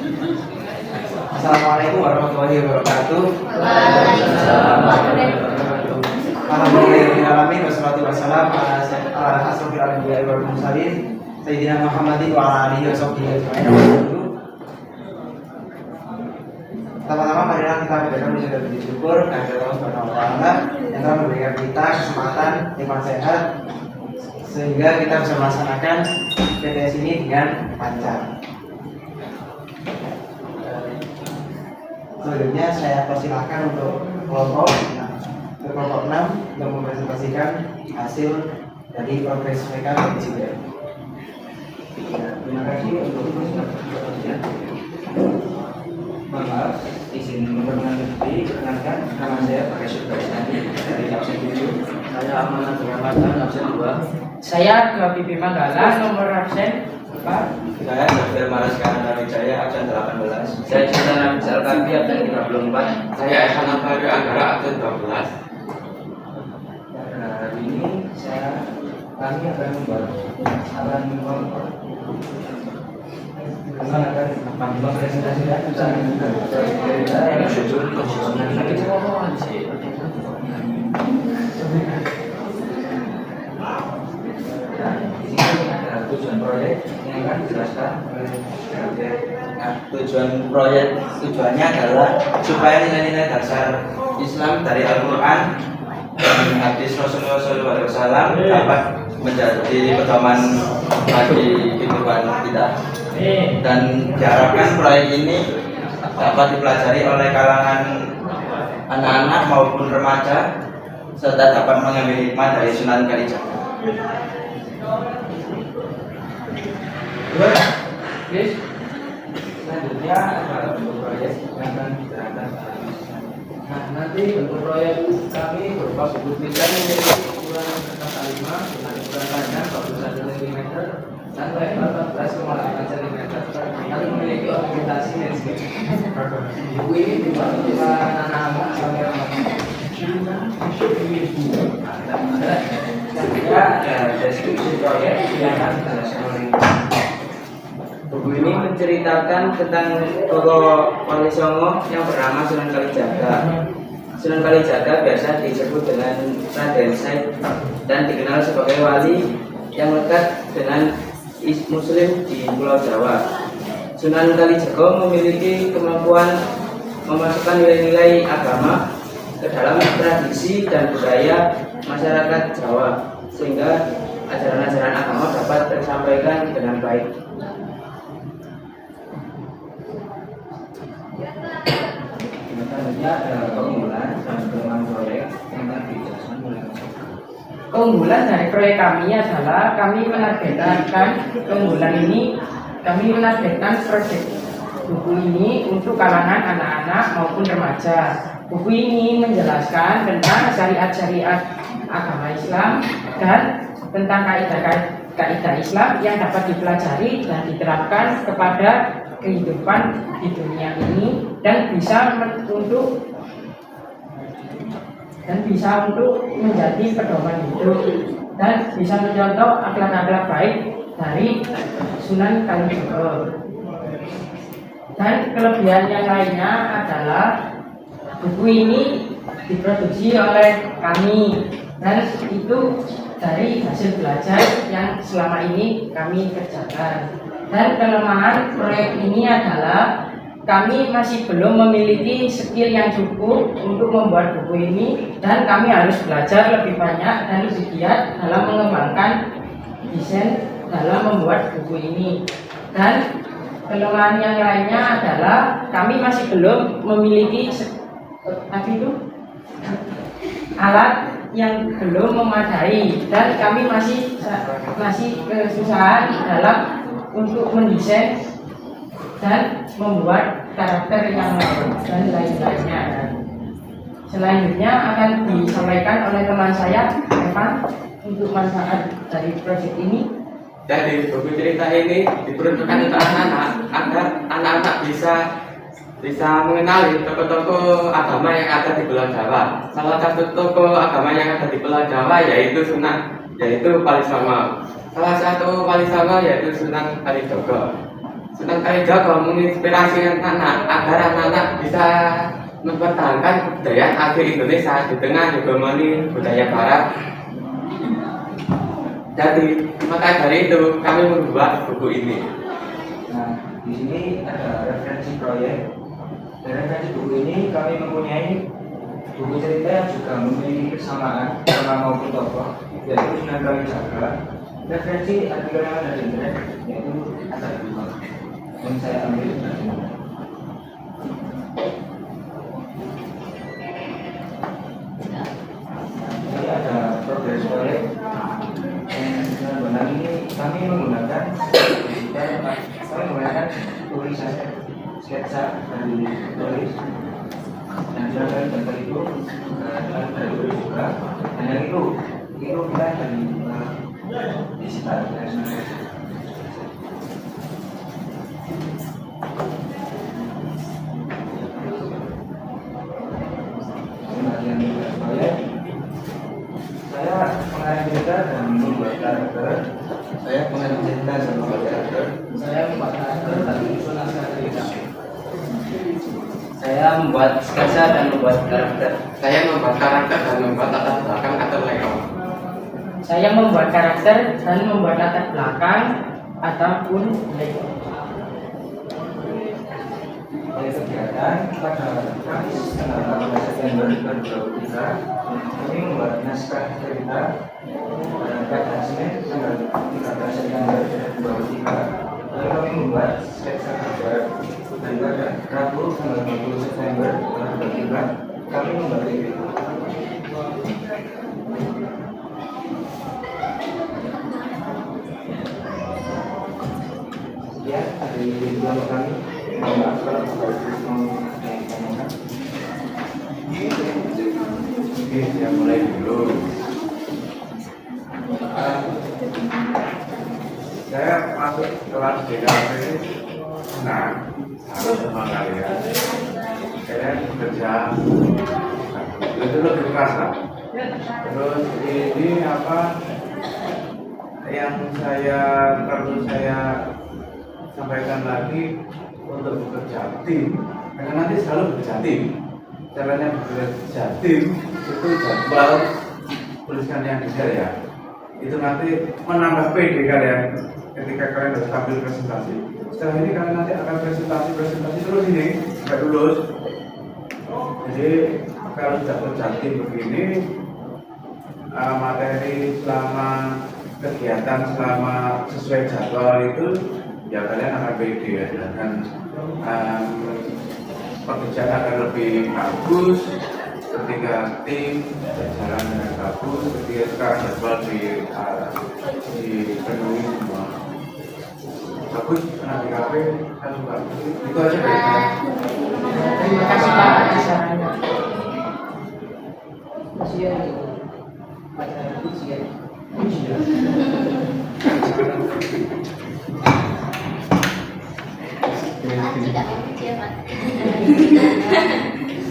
Assalamualaikum warahmatullahi wabarakatuh. Waalaikumsalam warahmatullahi wabarakatuh. Alhamdulillahirobbilalamin wassalatu wassalamu ala asrofil anbiya'i wal mursalin sayyidina Muhammadin wa ala alihi washabbihi ajmain. Pertama-tama marilah kita mengucapkan puji dan puji syukur kepada Allah Subhanahu wa taala yang telah memberikan kita kesempatan iman sehat sehingga kita bisa melaksanakan PTS ini dengan lancar. Selanjutnya saya persilahkan untuk kelompok 6 untuk mempresentasikan hasil dari progres mereka di sini. Terima kasih untuk presentasinya. Maaf, izin memperkenalkan diri, perkenalkan nama saya Pak Yusuf Barisani dari absen 7. Saya Amanah Rahmatan absen 2. Saya Bibi Manggala nomor absen 4. Saya Dr. Maraskana Wijaya absen 18. Saya Cinta Nabi Salkabi absen 34. Saya Ehsan Abadi Anggara absen 12. Hari ini kami akan membuat mempresentasikan tujuan proyek yang akan dijelaskan oleh tujuannya adalah supaya nilai-nilai dasar Islam dari Al-Quran dan hadis Rasulullah SAW dapat menjadi pedoman bagi kehidupan kita, dan diharapkan proyek ini dapat dipelajari oleh kalangan anak-anak maupun remaja serta dapat mengambil hikmah dari Sunan Kalijaga. Selanjutnya adalah bentuk proyek yang akan diserahkan. Nah, nanti bentuk proyek kami berupa buku tulisan yang memiliki ukuran kata 5 dengan ukuran panjang 21 cm dan lebar 14,8 cm dan memiliki orientasi landscape. Buku ini dibuat untuk anak-anak sampai remaja. Selanjutnya ada deskripsi proyek yang akan dijelaskan oleh buku ini menceritakan tentang tokoh Wali Songo yang bernama Sunan Kalijaga. Sunan Kalijaga biasa disebut dengan Raden Said dan dikenal sebagai wali yang lekat dengan Muslim di Pulau Jawa. Sunan Kalijaga memiliki kemampuan memasukkan nilai-nilai agama ke dalam tradisi dan budaya masyarakat Jawa sehingga ajaran-ajaran agama dapat tersampaikan dengan baik. Selanjutnya adalah keunggulan dan kelemahan proyek yang akan dijelaskan oleh Keunggulan dari proyek kami adalah kami menargetkan proyek buku ini untuk kalangan anak-anak maupun remaja. Buku ini menjelaskan tentang syariat-syariat agama Islam dan tentang kaidah Islam yang dapat dipelajari dan diterapkan kepada kehidupan di dunia ini dan bisa untuk menjadi pedoman hidup dan bisa mencontoh akhlak-akhlak baik dari Sunan Kalijaga. Dan kelebihan yang lainnya adalah buku ini diproduksi oleh kami dan itu dari hasil belajar yang selama ini kami kerjakan. Dan kelemahan proyek ini adalah kami masih belum memiliki skill yang cukup untuk membuat buku ini dan kami harus belajar lebih banyak dan lebih giat dalam mengembangkan desain dalam membuat buku ini. Dan kelemahan yang lainnya adalah kami masih belum memiliki alat yang belum memadai dan kami masih kesusahan dalam untuk mendesain dan membuat karakter yang lain dan lain-lainnya. Selanjutnya akan disampaikan oleh teman saya, Evan, untuk manfaat dari proyek ini. Jadi buku cerita ini diperuntukkan untuk anak-anak agar anak-anak bisa mengenali tokoh-tokoh agama yang ada di Pulau Jawa. Salah satu tokoh agama yang ada di Pulau Jawa yaitu Wali Songo. Salah satu Wali Songo yaitu Sunan Kalijaga. Sunan Kalijaga menginspirasi anak agar anak-anak bisa mempertahankan kebudayaan asli Indonesia di tengah hegemoni budaya Barat. Jadi, maka dari itu kami membuat buku ini. Nah, di sini ada referensi proyek. Dan referensi buku ini kami mempunyai buku cerita yang juga memiliki kesamaan nama maupun tokoh, yaitu Sunan Kalijaga. Referensi artikel yang ada di internet yaitu ada dua yang saya ambil dari mana. Ini ada progres proyek. Benar ini kami menggunakan tulisan sketsa dari tulis dan silakan gambar itu dari tulis juga. Dan yang itu kita dari digital. Bagian proyek saya mengarang cerita dan membuat karakter. Saya mengarang cerita dan membuat karakter. Saya membuat karakter dan menyusun naskah cerita. Saya membuat sketsa dan membuat karakter. Saya membuat karakter dan membuat latar belakang atau layout. Saya membuat karakter dan membuat latar belakang ataupun layout. Oleh kegiatan pada Kamis tanggal 18 September 2023 kami membuat naskah cerita. Pada Senin tanggal 13 September 2023 lalu kami membuat sketsa gambar. Dan pada Rabu tanggal 20 September 2023 kami membuat review. Ya, dari kelompok kami. Maaf kalau mau ditanyakan. Oke, saya mulai dulu. Saya masuk kelas DKP senang, harus sama kalian. Saya bekerja itu lebih keras lah. Terus ini apa yang perlu saya sampaikan lagi untuk bekerja tim, karena nanti selalu bekerja tim. Caranya bekerja tim itu jadwal tuliskan yang detail ya. Itu nanti menambah PD kalian ketika kalian sudah tampil presentasi. Setelah ini kalian nanti akan presentasi terus ini sampai lulus. Jadi kalau sudah bekerja tim begini, materi selama kegiatan selama sesuai jadwal itu ya kalian akan PD ya, dan pekerjaan akan lebih bagus ketika tim berjalan dengan bagus, ketika sekarang jadwal dipenuhi semua bagus. Nanti KP kan juga itu aja dari saya. Terima kasih Pak atas sarannya. Ujian pada ujian. Tidak ujian, Pak.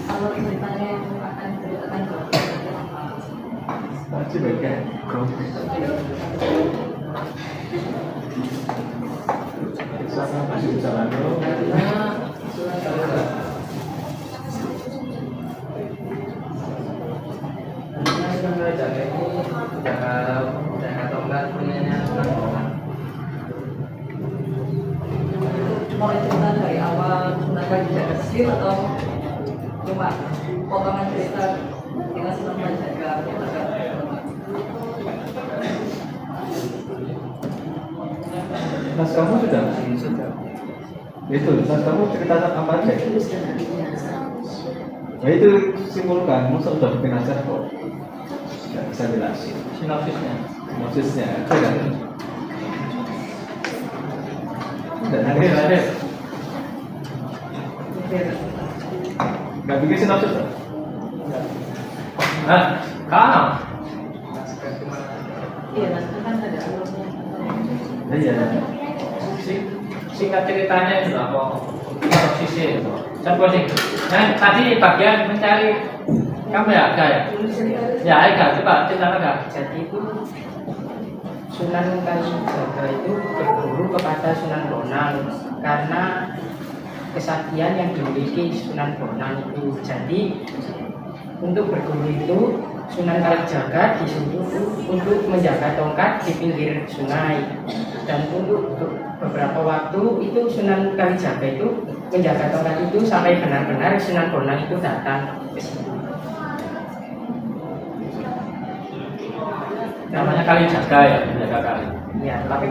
Kalau ceritanya akan ceritakan Masih bagian masih jalan dulu. Sunan Kalijaga ini udah tongkat punyanya Sunan Bonang. mau cerita dari awal Sunan Kalijaga sendiri atau cuma potongan cerita dengan Sunan Kalijaga? Naskahmu sudah? Itu naskahmu cerita apa aja? Nah itu simpulkan, masa udah bikin naskah kok nggak bisa jelasin. Sinopsisnya ada kan? Ada. Nggak bikin sinopsis kan? Kan? Iya, nanti kan ada alurnya. Iya. Singkat ceritanya itu apa? Sisi itu. Siapa sih? Nah, tadi bagian mencari kamu ya, ada ya? Ya, ada. Coba ceritakan enggak? Jadi itu Sunan Kalijaga itu berguru kepada Sunan Bonang. karena kesaktian yang dimiliki Sunan Bonang itu. Jadi untuk berguru itu Sunan Kalijaga disuruh untuk menjaga tongkat di pinggir sungai, dan untuk beberapa waktu itu Sunan Kalijaga itu menjaga tongkat itu sampai benar-benar Sunan Bonang itu datang ke sini. Namanya Kalijaga ya, menjaga kali. Ya, Tapi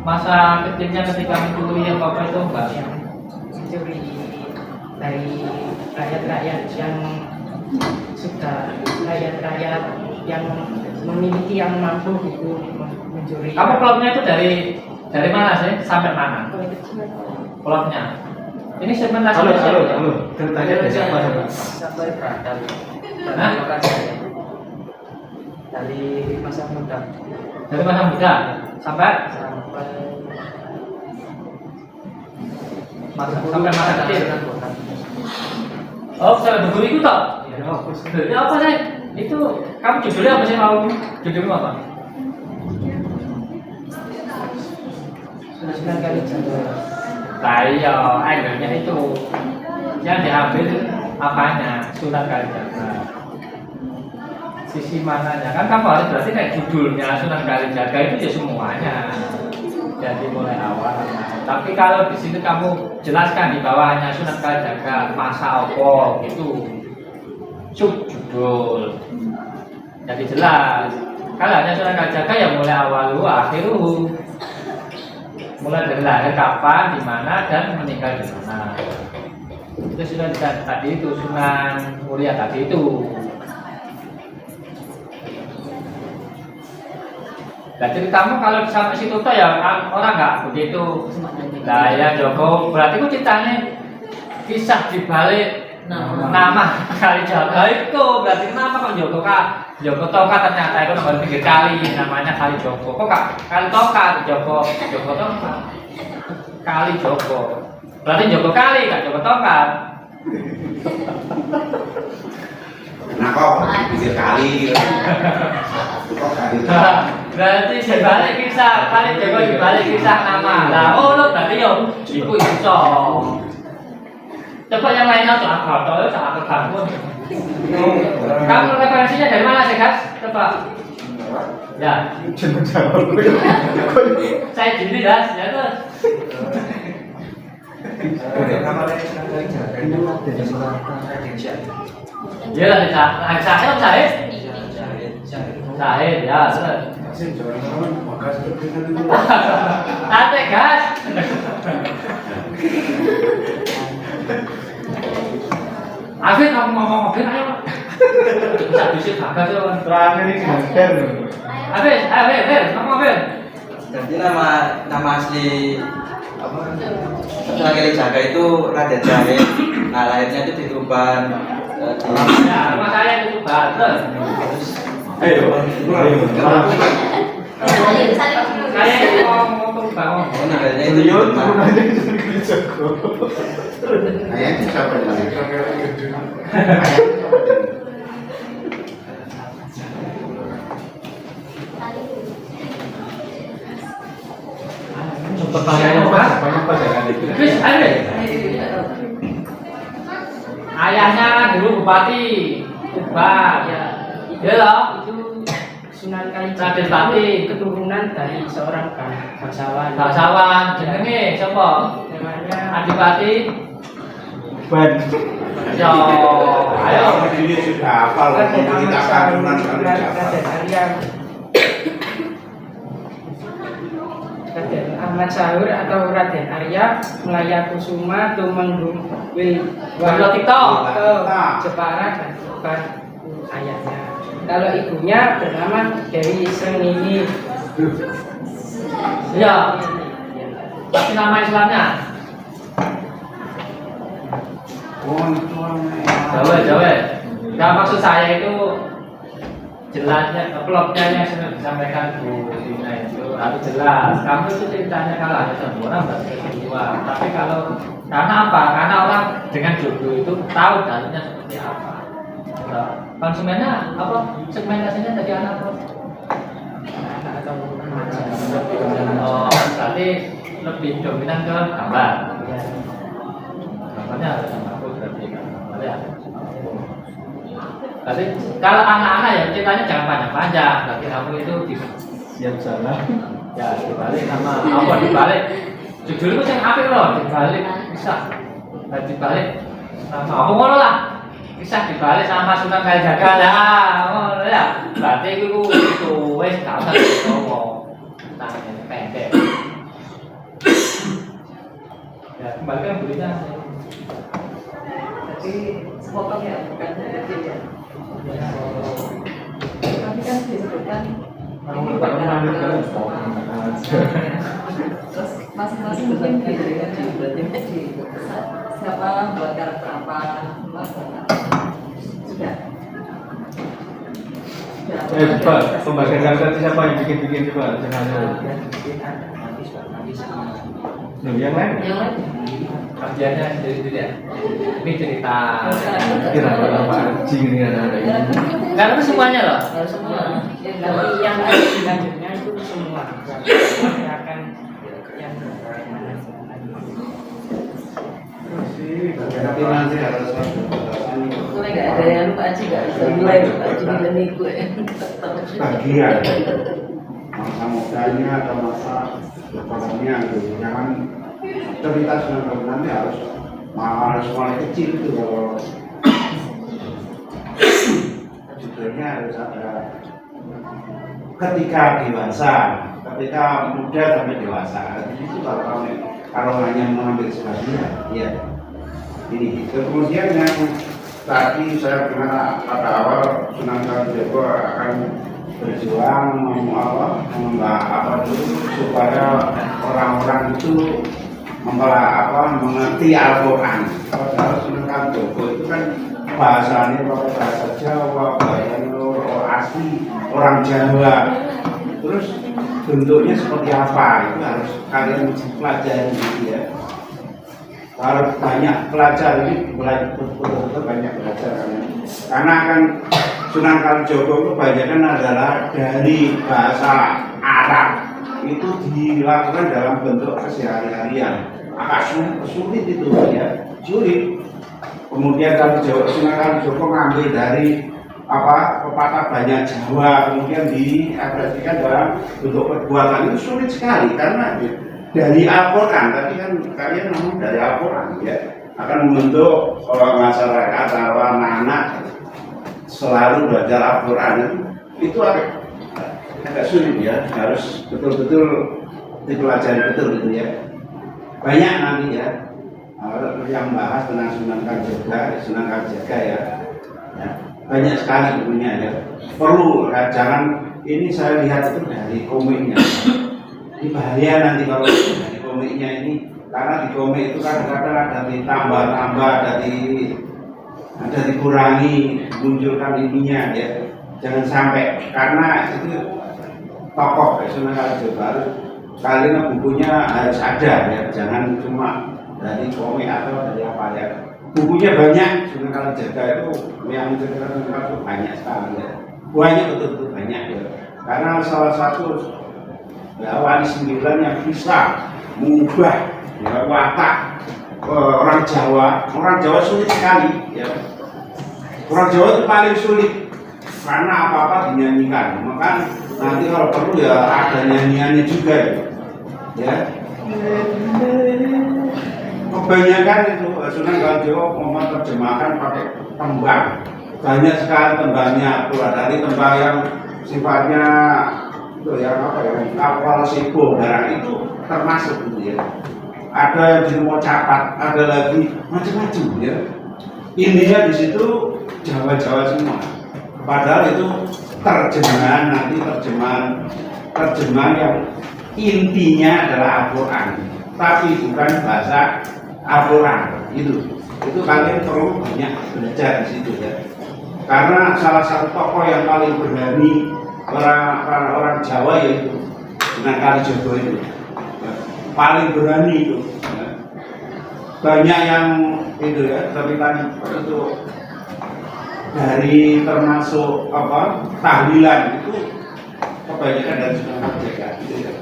masa kecilnya ketika mencuri apa itu enggak? yang mencuri dari rakyat-rakyat yang sudah rakyat-rakyat yang memiliki yang mampu gitu mencuri. Kamu plotnya itu dari mana sih sampai mana? Plotnya. Ini segmentasi. Halo. Ceritanya dari siapa coba? Sampai berada Hah? dari masa muda Dari masa muda sampai sampai masa kecil. Oh, saya berguru itu toh? Ini apa sih? Itu kamu judulnya apa sih mau? Judulnya apa? Sunan Kalijaga. Nah iya, angle-nya itu yang diambil apanya? Sunan Kalijaga. Sisi mananya? Kan kamu harus berarti kayak judulnya Sunan Kalijaga itu ya semuanya. Jadi mulai awal. Tapi kalau di situ kamu jelaskan di bawahnya Sunan Kalijaga masa opo itu subjudul. Jadi jelas. Kalau hanya Sunan Kalijaga ya mulai awal akhiru. Mulai dari lahir kapan, di mana, dan meninggal di mana. Itu sudah tadi itu Sunan Muria tadi itu. Nah ceritamu kalau sampai situ tuh ya orang nggak begitu. Nah ya Joko, berarti itu ceritanya kisah dibalik nama Kalijaga itu. Berarti kenapa kok Joko Tongkat ternyata itu nomor pinggir kali namanya Kali Joko. Kok Kali Tongkat Joko Tongkat Kali Joko. Berarti Joko Kali kan Joko Tongkat. Nah kok pinggir kali gitu. Kok kali. Berarti dibalik kisah Kali Joko dibalik kisah nama. Lah oh lo berarti yo iku iso. Coba yang lainnya soal foto, soal kamu. Kamu referensinya dari mana sih, Gas? Coba. Ya. Saya gini, Gas. Ya tuh. Dia lah, Syahid, Syahid. Syahid, ya. Ate, Gas. Afid kamu ngomong Afid ayo. Bisa bisik bagas ya kan. Terakhir ini gantian. Afid, ngomong Afid. Jadi nama asli apa? Sunan Kalijaga itu Raden Syahid. Nah lahirnya itu di Tuban. Ya, rumah saya itu Banten. Ayo. Saya itu mau Tuban. Oh ninggalnya itu di Yo Tuban. turunannya jadi Kalijaga. Ayah siapa yang lagi? Pertanyaannya banyak kan itu. Chris, Afid. Ayahnya dulu bupati Tuban. Ya, Ya loh. itu Sunan Raden Kalijaga Pati. keturunan dari seorang bangsawan. Bangsawan jenenge sapa? Namanya Adipati. Ban. Yo, ayo. Ini sudah hafal Raden kita Ahmad karunan Sahur, kali Raden Arya. Raden Ahmad Sahur atau Raden Arya Melaya Kusuma Tumenggung Wilotikto. Jepara dan bukan ayahnya. Kalau ibunya bernama Dewi Srengini. Iya. Tapi nama Islamnya Jawa. Nah maksud saya itu jelasnya plotnya yang sudah disampaikan Bu Dina itu harus jelas. Kamu itu ceritanya kalau ada satu orang berarti kedua. Tapi kalau karena apa? Karena orang dengan jodoh itu tahu dalamnya seperti apa. Nah, konsumennya apa? Segmentasinya tadi anak apa? Anak atau remaja. Oh, berarti lebih dominan ke gambar. Gambarnya harus sama aku berarti gambar ya. Berarti kalau anak-anak ya ceritanya jangan panjang-panjang. Berarti kamu itu siap salah. Ya dibalik sama apa dibalik. Jujur itu yang apik loh dibalik bisa. Dan dibalik sama apa ngono lah. Bisa dibalik sama Sunan Kalijaga lah. Ngono ya. Berarti itu wis gak usah ngomong. Tangannya pendek. Ya kembalikan berita. Jadi sepotong ya, bukan kecil ya. Tapi kan disebutkan ini berdarah terus masing-masing mungkin diberikan siapa buat karakter apa sudah. Coba pembagian karakter siapa yang bikin coba jangan yang lain. Kerjanya sendiri-sendiri ya. Ini cerita. Kira-kira apa anjing ini ada ini. Karena itu semuanya loh. Semua. Nanti yang ada di lanjutnya itu semua. Yang akan yang Tapi nanti harus Mulai nggak ada yang lupa aja nggak bisa mulai lupa aja di minggu bagian masa mudanya atau masa depannya gitu. Jangan cerita Sunan nanti harus mulai kecil itu kalau judulnya harus ada ketika dewasa, ketika muda sampai dewasa. Itu kalau hanya mengambil sebagian, ya ini. Kemudian yang tadi saya dengar pada awal Sunan Kalijaga akan berjuang dulu supaya orang-orang itu mengerti Al-Quran. Padahal Sunan Kalijaga itu kan bahasanya pakai bahasa Jawa, bahasa asli orang Jawa. Terus bentuknya seperti apa itu harus kalian pelajari gitu ya. Kalau banyak pelajar ini betul-betul banyak belajar karena kan Sunan Kalijaga itu kebanyakan adalah dari bahasa Arab itu dilakukan dalam bentuk kesehari-harian agak sulit itu ya sulit. Kemudian Sunan Kalijaga mengambil dari pepatah banyak Jawa kemudian diadaptasikan dalam bentuk perbuatan itu sulit sekali karena dari Al-Quran, tadi kan kalian ngomong dari Al-Quran ya akan membentuk masyarakat atau anak-anak selalu belajar Al-Quran itu agak sulit ya, harus betul-betul dipelajari betul gitu ya. Banyak nanti ya yang bahas tentang Sunan Kalijaga ya. Banyak sekali bukunya ya. Perlu jangan ini saya lihat itu dari komiknya. Ini bahaya nanti kalau dari komiknya ini karena di komik itu kadang-kadang ada ditambah-tambah, ada dikurangi, munculkan ininya ya. Jangan sampai karena itu tokoh Sunan Kalijaga harus kalian bukunya harus ada ya, jangan cuma dari komik atau dari apa ya. Bukunya banyak Sunan Kalijaga itu yang menceritakan itu banyak sekali ya. Banyak betul-betul banyak ya. Karena salah satu wali 9 yang bisa mengubah ya, watak orang Jawa sulit sekali ya. Orang Jawa itu paling sulit karena apa-apa dinyanyikan. Maka nanti kalau perlu ya ada nyanyiannya juga ya. Kebanyakan itu Sunan Kalijaga menerjemahkan pakai tembang. Banyak sekali tembangnya, dari tembang yang sifatnya itu yang kapal sibo barang itu termasuk gitu ya. Ada yang jadi mau capat, ada lagi macam-macam ya. Intinya di situ Jawa semua. Padahal itu terjemahan yang intinya adalah Al-Quran, tapi bukan bahasa Al-Quran itu kalian perlu banyak belajar di situ ya. Karena salah satu tokoh yang paling berani orang Jawa yaitu Sunan Kalijaga itu ya, paling berani itu ya. Banyak yang itu ya ceritanya itu dari termasuk tahlilan itu kebanyakan dari Sunan Kalijaga gitu ya.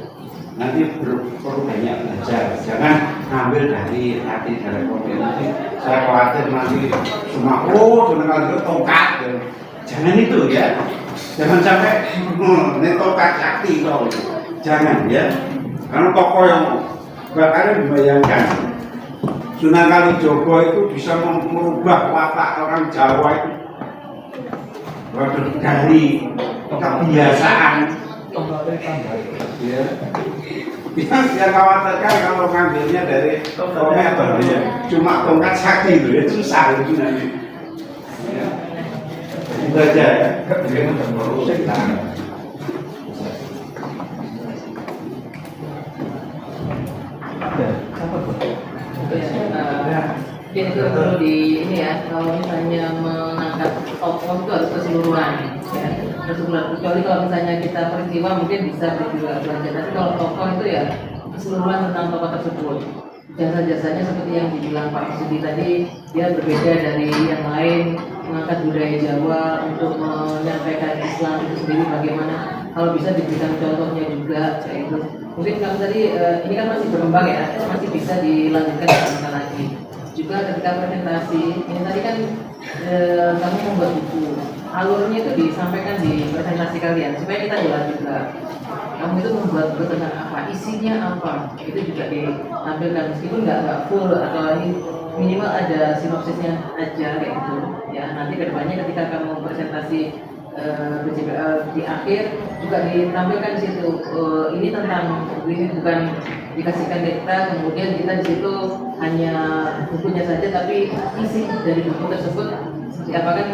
nanti perlu banyak belajar. Jangan ngambil dari hati dari komen. Nanti saya khawatir nanti cuma Sunan Kalijaga tongkat. Jangan itu ya. Jangan sampai ini tongkat sakti kau. Jangan ya. Karena tokoh yang bahkan membayangkan Sunan Kalijaga itu bisa merubah watak orang Jawa itu. Waduh, dari kebiasaan ya. Yang khawatirkan kalau ngambilnya dari kometer ya. Cuma tongkat sakti itu ya, susah itu nanti ya. Itu aja ya. Mungkin itu perlu di ini ya, kalau misalnya mengangkat tokoh itu harus keseluruhan ya, keseluruhan. Kecuali kalau misalnya kita peristiwa mungkin bisa juga belajar, tapi kalau tokoh itu ya keseluruhan tentang tokoh tersebut. Jasa-jasanya seperti yang dibilang Pak Sudi tadi, dia berbeda dari yang lain, mengangkat budaya Jawa untuk menyampaikan Islam itu sendiri bagaimana. Kalau bisa diberikan contohnya juga, yaitu mungkin kalau tadi ini kan masih berkembang ya, masih bisa dilanjutkan lagi. Juga ketika presentasi ini tadi kan kamu membuat buku, alurnya itu disampaikan di presentasi kalian supaya kita jelas juga kamu itu membuat buku tentang apa, isinya apa, itu juga ditampilkan meskipun nggak full atau minimal ada sinopsisnya aja kayak gitu ya. Nanti kedepannya ketika kamu presentasi di akhir juga ditampilkan di situ ini tentang ini, bukan dikasihkan kita kemudian kita di situ hanya bukunya saja, tapi isi dari buku tersebut seperti apa kan.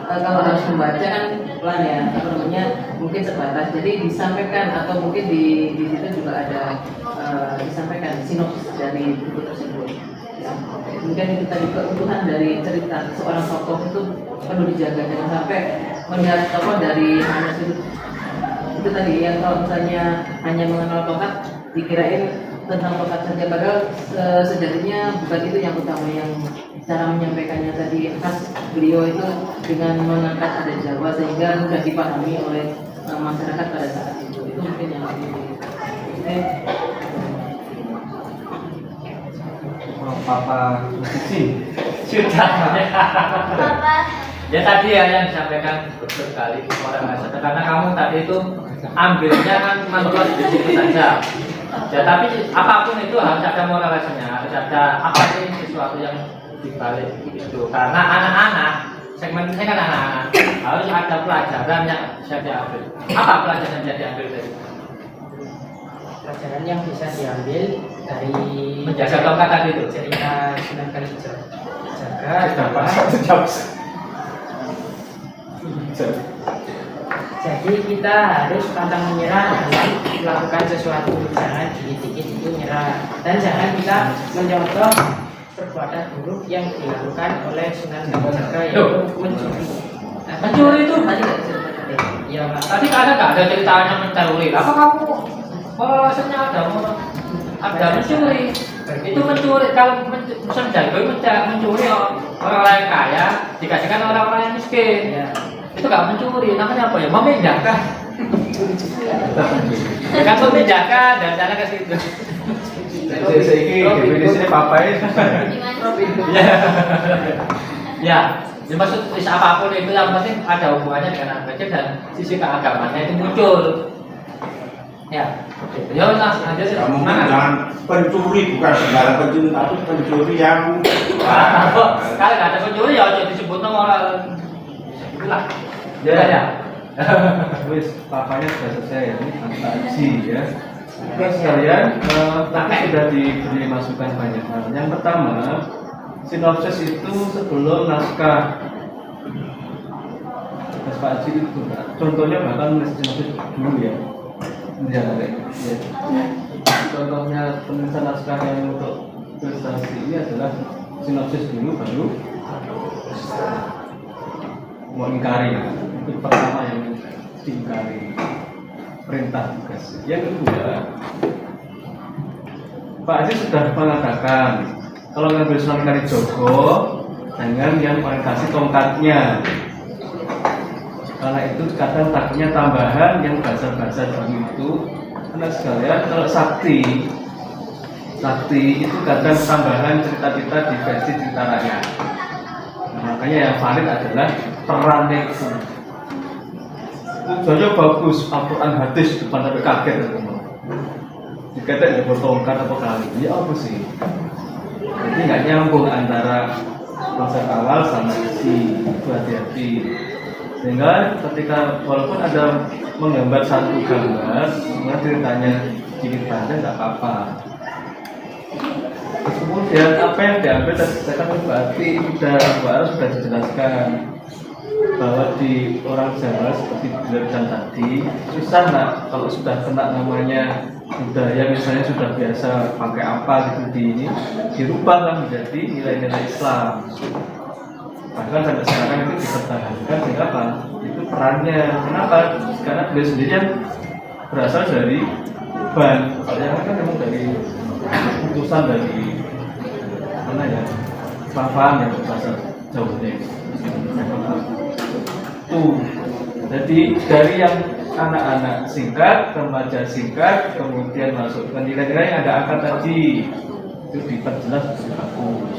Kalau harus membaca kan pelan ya, apa namanya, mungkin terbatas, jadi disampaikan atau mungkin di situ juga ada disampaikan sinopsis dari buku tersebut ya. Kemudian itu tadi keutuhan dari cerita seorang tokoh itu perlu dijaga, jangan sampai melihat tokoh dari hanya sudut itu tadi yang kalau misalnya hanya mengenal tongkat dikirain tentang tongkat saja, padahal sejatinya bukan itu yang utama. Yang cara menyampaikannya tadi khas beliau itu dengan mengangkat adat Jawa sehingga mudah dipahami oleh masyarakat pada saat itu mungkin yang Papa musisi sudah ya tadi ya yang disampaikan betul sekali orang asal, karena kamu tadi itu ambilnya kan menurut di situ saja ya, tapi apapun itu harus ada moralisasinya, harus ada apa sih sesuatu yang dibalik itu, karena anak-anak segmen saya kan anak-anak harus ada pelajaran yang bisa diambil. Apa pelajaran yang bisa diambil dari Pelajaran yang bisa diambil dari menjaga tongkat tadi itu? cerita Sunan Kalijaga. Jadi kita harus pantang menyerah dalam melakukan sesuatu, jangan dikit-dikit itu nyerah, dan jangan kita mencontoh perbuatan buruk yang dilakukan oleh Sunan Kalijaga, yaitu mencuri. Mencuri itu tadi nggak cerita ya Pak. tadi kadang nggak ada ceritanya mencuri. Apa kamu alasannya ada mencuri? Itu mencuri, kalau mencuri orang lain kaya dikasihkan orang-orang yang miskin. Ya. Itu nggak mencuri, namanya apa ya? Memindahkan. Kan memindahkan dan cara ke situ. Ini definisinya papai. Ya, maksud apapun itu yang penting ada hubungannya dengan anak kecil dan sisi keagamannya itu muncul. Ya, oke. Ya langsung aja sih. Kamu jangan pencuri, bukan segala pencuri, tapi pencuri yang kalau nggak ada pencuri ya jadi disebut orang. Itulah. Ya. Wis, papanya sudah selesai, ini antaksi ya. Terus sekalian, tapi sudah diberi masukan banyak hal. Yang pertama, sinopsis itu sebelum naskah. Mas Pak Haji itu, contohnya bahkan menulis sinopsis dulu ya. Ya. Contohnya penulisan naskah yang untuk ilustrasi ini adalah sinopsis dulu, baru mau ingkari. Itu pertama yang diingkari, perintah tugas. Yang kedua, Pak Haji sudah mengatakan kalau ngambil Sunan Kalijaga jangan yang orientasi tongkatnya, karena itu kadang takutnya tambahan yang bahasa-bahasa baru itu anak sekalian, kalau sakti itu kadang tambahan cerita kita di versi cerita rakyat. Nah, makanya yang valid adalah perannya itu. Tujuannya bagus, Al-Quran hadis depan sampai kaget teman. Dikatakan ya bertongkat apa kali, ya apa sih? Jadi nggak nyambung antara konsep awal sama isi, itu hati-hati. Sehingga ketika walaupun ada menggambar satu gambar, kemudian ceritanya sedikit panjang nggak apa-apa. Terus kemudian apa yang diambil tadi saya kan berarti sudah dijelaskan bahwa di orang Jawa seperti dijelaskan tadi susah nak kalau sudah kena namanya budaya misalnya sudah biasa pakai apa gitu di ini dirubah kan menjadi nilai-nilai Islam. Bahkan sampai sekarang itu dipertahankan sehingga apa? Itu perannya. Kenapa? Karena beliau sendiri yang berasal dari Tuban. Soalnya kan memang dari putusan dari mana ya? Papan yang bahasa Jawa tuh. Jadi dari yang anak-anak singkat, remaja singkat, kemudian masuk ke nilai-nilai yang ada angka tadi itu diperjelas lebih bagus.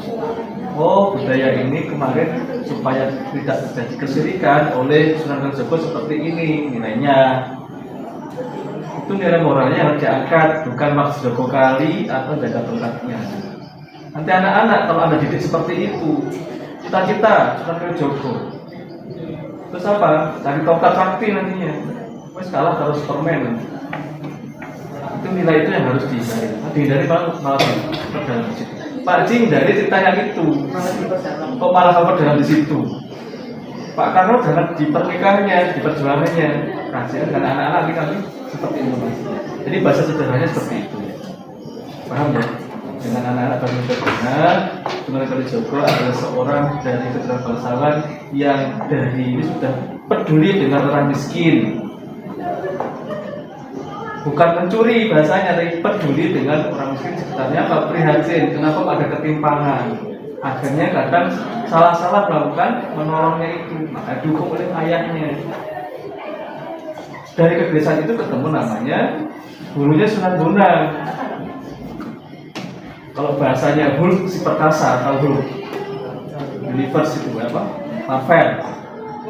Oh, budaya ini kemarin supaya tidak terjadi kesyirikan oleh Sunan Kalijaga seperti ini nilainya. Itu nilai moralnya yang diangkat, bukan maksud kali atau jaga tongkatnya. Nanti anak-anak kalau Anda didik seperti itu, cita-cita Sunan Kalijaga. Terus apa? Cari tongkat sakti nantinya. Wes kalah kalau Superman. Itu nilai itu yang harus dihindari. Dihindari malah dalam situ. Pak Ji hindari cerita yang itu. Kok malah kamu dalam di situ? Pak Karno jangan di pernikahannya, di perjuangannya. Kasihan karena anak-anak kami seperti itu. Jadi bahasa sederhananya seperti itu. Paham ya? Dengan anak-anak kami benar, Sunan Kalijaga adalah seorang dari keturunan bangsawan yang dari ini sudah peduli dengan orang miskin. Bukan mencuri bahasanya, tapi peduli dengan orang miskin sekitarnya, apa prihatin, kenapa ada ketimpangan. Akhirnya kadang salah-salah melakukan menolongnya itu, maka dukung oleh ayahnya. Dari kegelisahan itu ketemu namanya gurunya Sunan Bonang. Kalau bahasanya Hulk si perkasa atau Hulk universe itu apa? Marvel.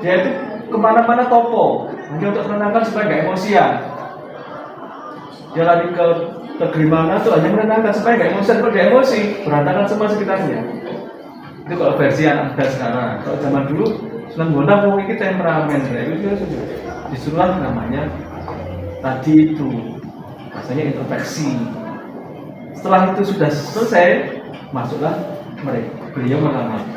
Dia itu kemana-mana topo, hanya untuk menenangkan supaya nggak emosian. Dia lari ke Grimana tuh hanya menenangkan supaya nggak emosian. Kalau dia emosi, berantakan semua sekitarnya. Itu kalau versi yang ada sekarang. Kalau zaman dulu Sunan Bonang mau ikut temperamen, itu sudah disuruh namanya tadi itu, rasanya introspeksi. Setelah itu sudah selesai, masuklah beliau mengamalkan.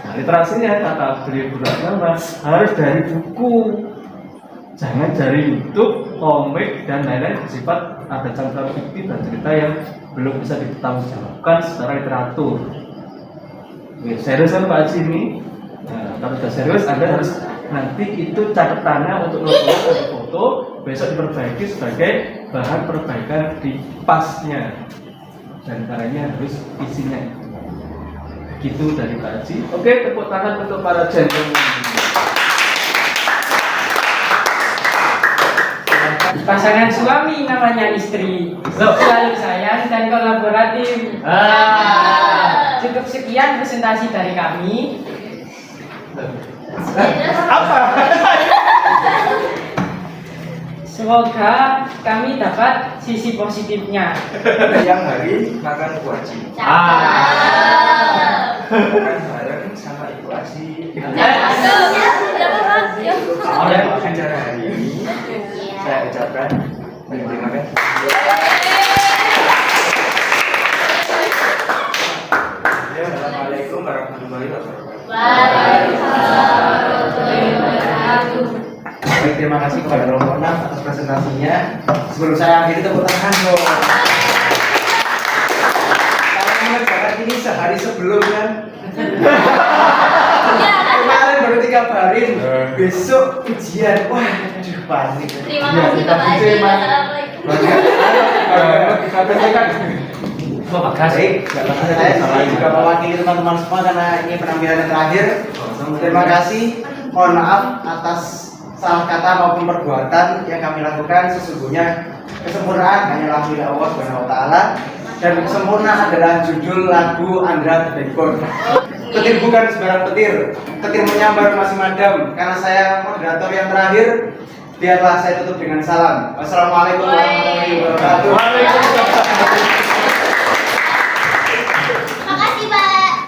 Nah, literasinya kata beliau beragama harus dari buku, jangan dari YouTube, komik dan lain-lain bersifat ada campuran fiktif dan cerita yang belum bisa dipertanggungjawabkan secara literatur. Oke, serius kan Pak Haji ini? Nah, kalau sudah serius Anda harus nanti itu catatannya untuk foto, besok diperbaiki sebagai bahan perbaikan di pasnya, dan caranya harus isinya itu. Gitu dari Pak Haji. Oke, tepuk tangan untuk para gentleman. Pasangan suami namanya istri, selalu sayang dan kolaboratif. Cukup sekian presentasi dari kami. Apa? Semoga kami dapat sisi positifnya. Yang hari makan kuaci. Makan bareng sama Ibu Asi. Dan acara hari ini saya ucapkan terima kasih. Assalamualaikum warahmatullahi wabarakatuh. Baik, terima kasih kepada Rombongan atas presentasinya. Sebelum saya akhiri, tepuk tangan dong. Kalau mengerjakan ini sehari sebelum kan? Kemarin baru dikabarin besok ujian. Wah, aduh panik. Terima kasih Bapak Haji. Baik, saya juga mewakili teman-teman semua karena ini penampilan yang terakhir. Terima kasih. Mohon maaf atas salah kata maupun perbuatan yang kami lakukan. Sesungguhnya Kesempurnaan hanyalah milik Allah Subhanahu wa taala dan sempurna adalah judul lagu Andra Dekor. Petir bukan sembarang petir, petir menyambar masih madam. Karena saya moderator yang terakhir, biarlah saya tutup dengan salam. Wassalamualaikum warahmatullahi wabarakatuh. Waalaikumsalam.